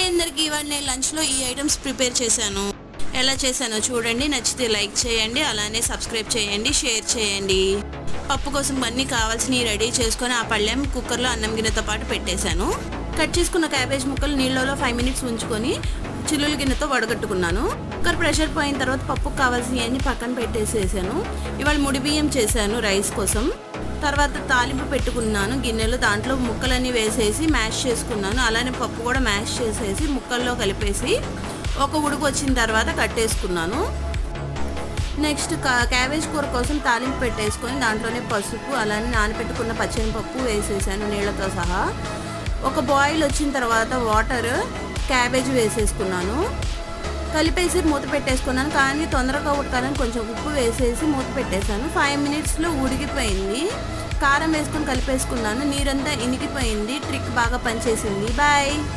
అందరికీ ఇవాళ నేను లంచ్లో ఈ ఐటమ్స్ ప్రిపేర్ చేశాను. ఎలా చేశానో చూడండి. నచ్చితే లైక్ చేయండి, అలానే సబ్స్క్రైబ్ చేయండి, షేర్ చేయండి. పప్పు కోసం అన్నీ కావాల్సినవి రెడీ చేసుకొని ఆ పళ్ళెం కుక్కర్లో అన్నం గిన్నెతో పాటు పెట్టేశాను. కట్ చేసుకున్న క్యాబేజ్ ముక్కలు నీళ్ళలో 5 మినిట్స్ ఉంచుకొని చిల్లుల గిన్నెతో వడగట్టుకున్నాను. కుక్కర్ ప్రెషర్ పోయిన తర్వాత పప్పుకు కావాల్సినవన్నీ పక్కన పెట్టేసేసాను. ఇవాళ ముడి బియ్యం చేశాను రైస్ కోసం. తర్వాత తాలింపు పెట్టుకున్నాను గిన్నెలో. దాంట్లో ముక్కలన్నీ వేసేసి మ్యాష్ చేసుకున్నాను. అలానే పప్పు కూడా మ్యాష్ చేసేసి ముక్కల్లో కలిపేసి ఒక ఉడుకు వచ్చిన తర్వాత కట్టేసుకున్నాను. నెక్స్ట్ క్యాబేజ్ కూర కోసం తాలింపు పెట్టేసుకొని దాంట్లోనే పసుపు అలానే నానబెట్టుకున్న పచ్చెనపప్పు వేసేసాను నీళ్ళతో సహా. ఒక బాయిల్ వచ్చిన తర్వాత వాటర్ క్యాబేజ్ వేసేసుకున్నాను. కలిపేసి మూత పెట్టేసుకున్నాను. కానీ తొందరగా ఉడకాలని కొంచెం ఉప్పు వేసేసి మూత పెట్టేశాను. 5 మినిట్స్లో ఉడికిపోయింది. కారం వేసుకొని కలిపేసుకున్నాను. నీరంతా ఇనికిపోయింది. ట్రిక్ బాగా పనిచేసింది. బాయ్.